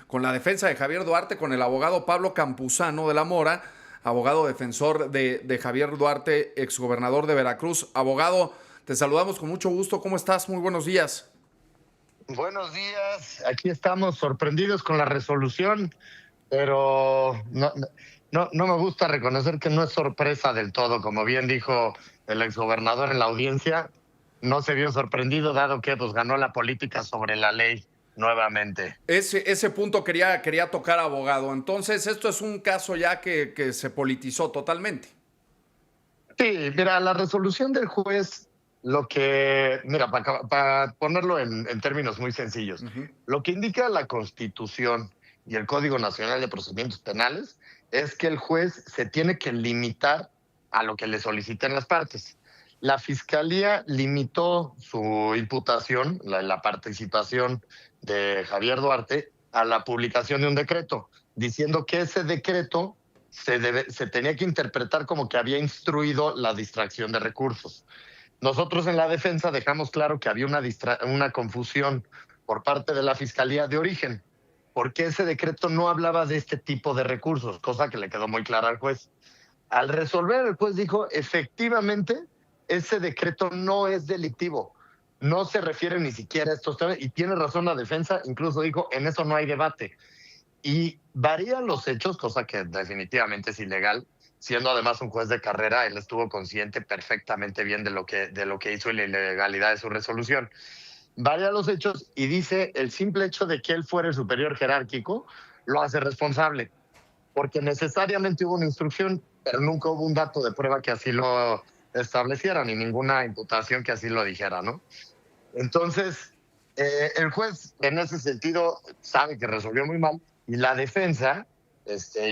con la defensa de Javier Duarte, con el abogado Pablo Campuzano de la Mora, abogado defensor de Javier Duarte, exgobernador de Veracruz. Abogado, te saludamos con mucho gusto. ¿Cómo estás? Muy buenos días. Buenos días, aquí estamos sorprendidos con la resolución, pero no me gusta reconocer que no es sorpresa del todo. Como bien dijo el exgobernador en la audiencia, no se vio sorprendido dado que pues, ganó la política sobre la ley nuevamente. Ese punto quería tocar, abogado. Entonces, esto es un caso ya que se politizó totalmente. Sí, mira, la resolución del juez, mira, para ponerlo en términos muy sencillos, Ujú. lo que indica la Constitución y el Código Nacional de Procedimientos Penales es que el juez se tiene que limitar a lo que le soliciten las partes. La Fiscalía limitó su imputación, la participación de Javier Duarte, a la publicación de un decreto, diciendo que ese decreto se tenía que interpretar como que había instruido la distracción de recursos. Nosotros en la defensa dejamos claro que había una confusión por parte de la Fiscalía de origen, porque ese decreto no hablaba de este tipo de recursos, cosa que le quedó muy clara al juez. Al resolver, el juez dijo, efectivamente, ese decreto no es delictivo, no se refiere ni siquiera a estos temas, y tiene razón la defensa, incluso dijo, en eso no hay debate. Y varían los hechos, cosa que definitivamente es ilegal. Siendo además un juez de carrera, él estuvo consciente perfectamente bien de lo que hizo y la ilegalidad de su resolución. Varía los hechos y dice el simple hecho de que él fuera el superior jerárquico lo hace responsable, porque necesariamente hubo una instrucción, pero nunca hubo un dato de prueba que así lo estableciera, ni ninguna imputación que así lo dijera, ¿no? Entonces, el juez en ese sentido sabe que resolvió muy mal y la defensa,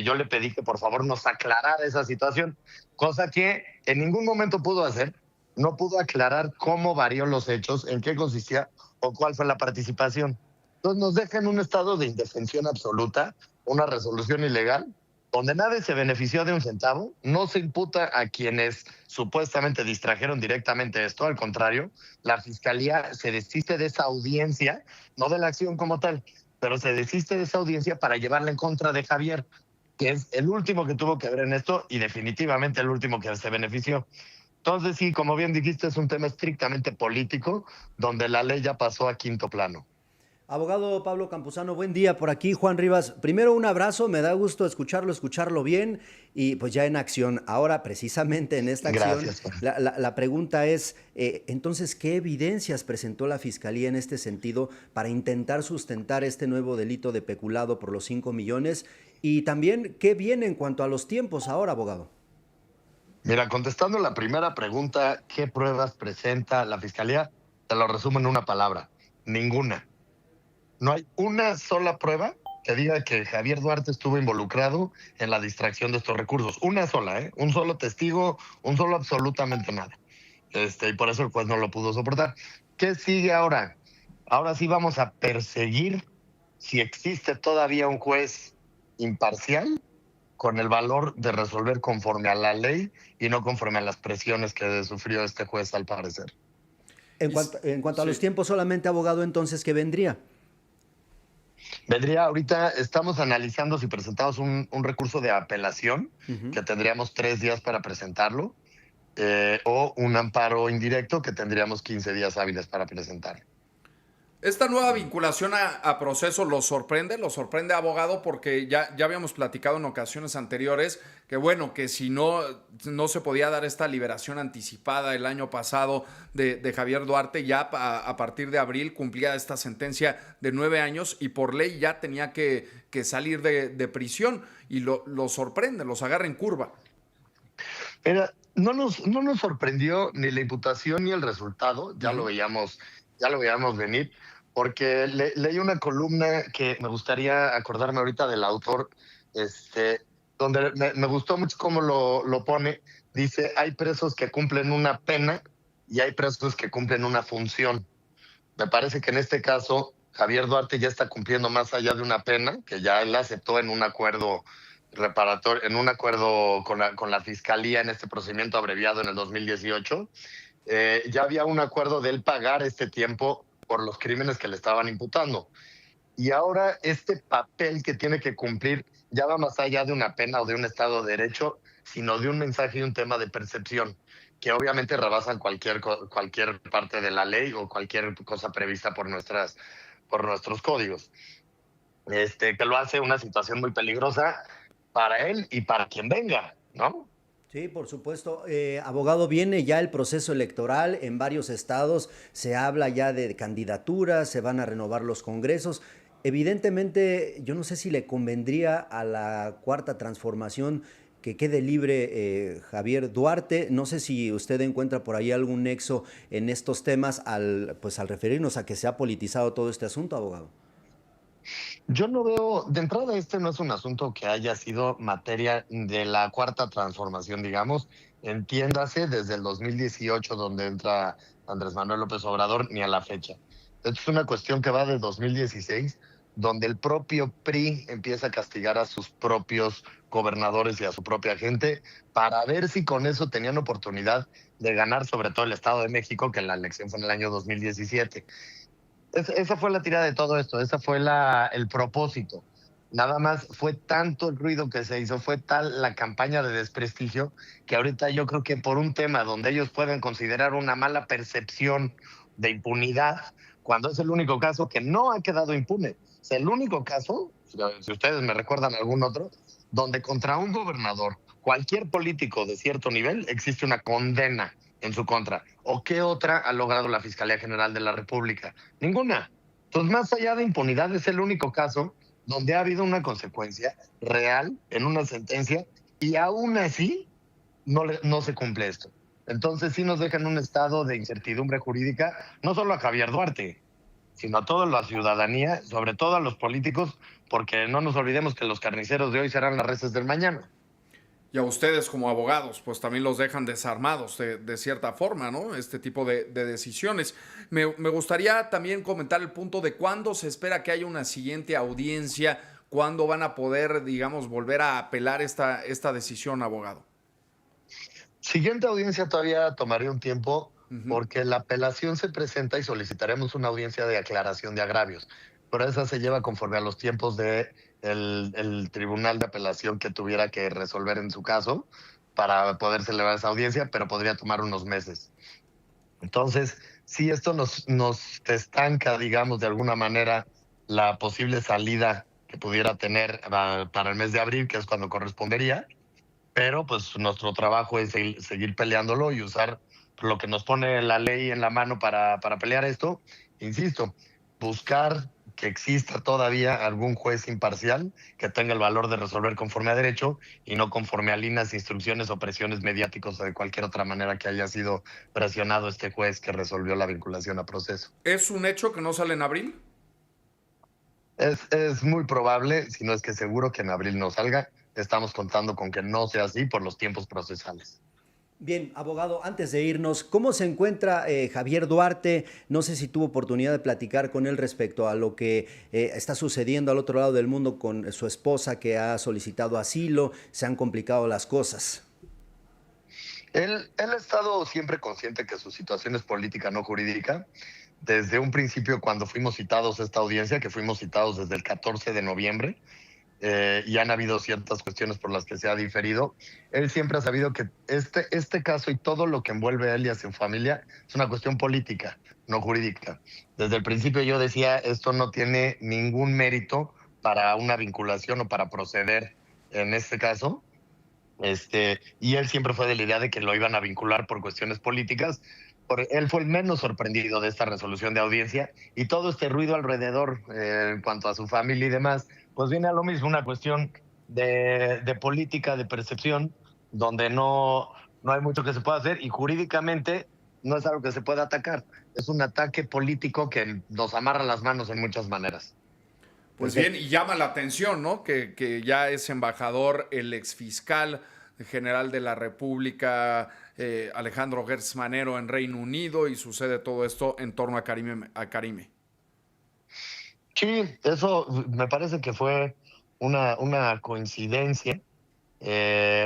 yo le pedí que por favor nos aclarara esa situación, cosa que en ningún momento pudo hacer, no pudo aclarar cómo varió los hechos, en qué consistía o cuál fue la participación. Entonces nos deja en un estado de indefensión absoluta, una resolución ilegal, donde nadie se benefició de un centavo, no se imputa a quienes supuestamente distrajeron directamente esto, al contrario, la fiscalía se desiste de esa audiencia, no de la acción como tal, pero se desiste de esa audiencia para llevarla en contra de Javier, que es el último que tuvo que ver en esto y definitivamente el último que se benefició. Entonces, sí, como bien dijiste, es un tema estrictamente político, donde la ley ya pasó a quinto plano. Abogado Pablo Campuzano, buen día por aquí, Juan Rivas. Primero un abrazo, me da gusto escucharlo bien y pues ya en acción. Ahora, precisamente en esta acción, Gracias, Juan. la pregunta es, entonces, ¿qué evidencias presentó la Fiscalía en este sentido para intentar sustentar este nuevo delito de peculado por los 5 millones? Y también, ¿qué viene en cuanto a los tiempos ahora, abogado? Mira, contestando la primera pregunta, ¿qué pruebas presenta la fiscalía? Te lo resumo en una palabra: ninguna. No hay una sola prueba que diga que Javier Duarte estuvo involucrado en la distracción de estos recursos. Una sola, ¿eh? Un solo testigo, un solo absolutamente nada. Y por eso el juez no lo pudo soportar. ¿Qué sigue ahora? Ahora sí vamos a perseguir si existe todavía un juez imparcial con el valor de resolver conforme a la ley y no conforme a las presiones que sufrió este juez al parecer. En cuanto a los Sí. tiempos, solamente abogado, entonces, ¿qué vendría? Vendría ahorita, estamos analizando si presentamos un recurso de apelación, Ujú. que tendríamos 3 días para presentarlo, o un amparo indirecto, que tendríamos 15 días hábiles para presentar. Esta nueva vinculación a proceso lo sorprende, abogado, porque ya habíamos platicado en ocasiones anteriores que bueno, que si no se podía dar esta liberación anticipada el año pasado de Javier Duarte, ya a partir de abril cumplía esta sentencia de 9 años y por ley ya tenía que salir de prisión y lo sorprende, los agarra en curva. No nos sorprendió ni la imputación ni el resultado, Ujú. ya lo veíamos venir, porque leí una columna que me gustaría acordarme ahorita del autor, este, donde me gustó mucho cómo lo pone. Dice, hay presos que cumplen una pena y hay presos que cumplen una función. Me parece que en este caso Javier Duarte ya está cumpliendo más allá de una pena, que ya él aceptó en un acuerdo reparatorio, en un acuerdo con la Fiscalía en este procedimiento abreviado en el 2018. Ya había un acuerdo de él pagar este tiempo por los crímenes que le estaban imputando. Y ahora este papel que tiene que cumplir ya va más allá de una pena o de un Estado de Derecho, sino de un mensaje y un tema de percepción, que obviamente rebasan cualquier parte de la ley o cualquier cosa prevista por nuestros códigos. Que lo hace una situación muy peligrosa para él y para quien venga, ¿no? Sí, por supuesto. Abogado, viene ya el proceso electoral en varios estados, se habla ya de candidaturas, se van a renovar los congresos. Evidentemente, yo no sé si le convendría a la Cuarta Transformación que quede libre Javier Duarte. No sé si usted encuentra por ahí algún nexo en estos temas pues, al referirnos a que se ha politizado todo este asunto, abogado. Yo no veo, de entrada este no es un asunto que haya sido materia de la cuarta transformación, digamos, entiéndase desde el 2018 donde entra Andrés Manuel López Obrador ni a la fecha. Esto es una cuestión que va de 2016, donde el propio PRI empieza a castigar a sus propios gobernadores y a su propia gente para ver si con eso tenían oportunidad de ganar sobre todo el Estado de México, que la elección fue en el año 2017. Esa fue la tirada de todo esto, esa fue el propósito. Nada más fue tanto el ruido que se hizo, fue tal la campaña de desprestigio, que ahorita yo creo que por un tema donde ellos pueden considerar una mala percepción de impunidad, cuando es el único caso que no ha quedado impune. Es el único caso, si ustedes me recuerdan algún otro, donde contra un gobernador, cualquier político de cierto nivel, existe una condena en su contra. ¿O qué otra ha logrado la Fiscalía General de la República? Ninguna. Entonces, más allá de impunidad, es el único caso donde ha habido una consecuencia real en una sentencia y aún así no se cumple esto. Entonces, sí nos deja en un estado de incertidumbre jurídica, no solo a Javier Duarte, sino a toda la ciudadanía, sobre todo a los políticos, porque no nos olvidemos que los carniceros de hoy serán las reses del mañana. Y a ustedes como abogados, pues también los dejan desarmados de cierta forma, ¿no? Este tipo de decisiones. Me gustaría también comentar el punto de cuándo se espera que haya una siguiente audiencia, cuándo van a poder, digamos, volver a apelar esta decisión, abogado. Siguiente audiencia todavía tomaría un tiempo Ujú. porque la apelación se presenta y solicitaremos una audiencia de aclaración de agravios. Pero esa se lleva conforme a los tiempos de el tribunal de apelación que tuviera que resolver en su caso para poder celebrar esa audiencia, pero podría tomar unos meses. Entonces, si esto nos estanca, digamos, de alguna manera la posible salida que pudiera tener para el mes de abril, que es cuando correspondería, pero pues nuestro trabajo es seguir peleándolo y usar lo que nos pone la ley en la mano para pelear esto. Insisto, buscar que exista todavía algún juez imparcial que tenga el valor de resolver conforme a derecho y no conforme a líneas, instrucciones o presiones mediáticos o de cualquier otra manera que haya sido presionado este juez que resolvió la vinculación a proceso. ¿Es un hecho que no sale en abril? Es muy probable, si no es que seguro, que en abril no salga. Estamos contando con que no sea así por los tiempos procesales. Bien, abogado, antes de irnos, ¿cómo se encuentra Javier Duarte? No sé si tuvo oportunidad de platicar con él respecto a lo que está sucediendo al otro lado del mundo con su esposa que ha solicitado asilo. Se han complicado las cosas. Él ha estado siempre consciente que su situación es política, no jurídica. Desde un principio, cuando fuimos citados a esta audiencia, que fuimos citados desde el 14 de noviembre, y han habido ciertas cuestiones por las que se ha diferido, él siempre ha sabido que este caso y todo lo que envuelve a él y a su familia es una cuestión política, no jurídica. Desde el principio yo decía, esto no tiene ningún mérito para una vinculación o para proceder en este caso. Y él siempre fue de la idea de que lo iban a vincular por cuestiones políticas. Él fue el menos sorprendido de esta resolución de audiencia y todo este ruido alrededor en cuanto a su familia y demás, pues viene a lo mismo, una cuestión de política, de percepción, donde no hay mucho que se pueda hacer y jurídicamente no es algo que se pueda atacar. Es un ataque político que nos amarra las manos en muchas maneras. Pues bien, y llama la atención, ¿no? Que ya es embajador el exfiscal general de la República, Alejandro Gertz Manero, en Reino Unido, y sucede todo esto en torno a Karime. Sí, eso me parece que fue una coincidencia.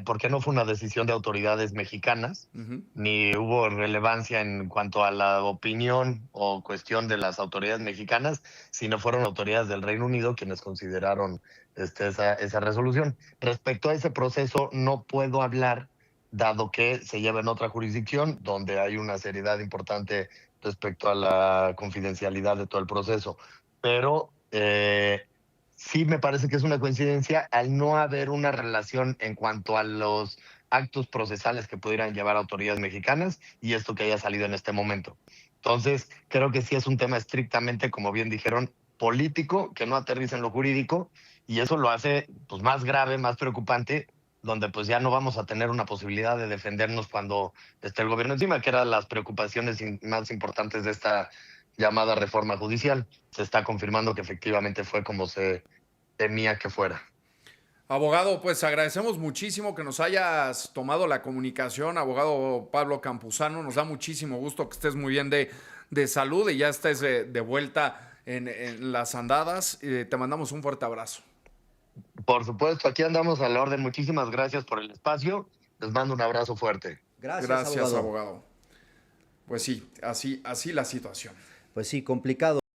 porque no fue una decisión de autoridades mexicanas, ni hubo relevancia en cuanto a la opinión o cuestión de las autoridades mexicanas, sino fueron autoridades del Reino Unido quienes consideraron esa resolución. Respecto a ese proceso, no puedo hablar, dado que se lleva en otra jurisdicción, donde hay una seriedad importante respecto a la confidencialidad de todo el proceso. Pero sí me parece que es una coincidencia al no haber una relación en cuanto a los actos procesales que pudieran llevar autoridades mexicanas y esto que haya salido en este momento. Entonces, creo que sí es un tema estrictamente, como bien dijeron, político, que no aterriza en lo jurídico, y eso lo hace pues, más grave, más preocupante, donde pues ya no vamos a tener una posibilidad de defendernos cuando esté el gobierno encima, que eran las preocupaciones más importantes de esta llamada reforma judicial. Se está confirmando que efectivamente fue como se temía que fuera. Abogado, pues agradecemos muchísimo que nos hayas tomado la comunicación, abogado Pablo Campuzano. Nos da muchísimo gusto que estés muy bien de salud y ya estés de vuelta en las andadas. Te mandamos un fuerte abrazo. Por supuesto, aquí andamos a la orden. Muchísimas gracias por el espacio. Les mando un abrazo fuerte. Gracias, abogado. Pues sí, así la situación. Pues sí, complicado.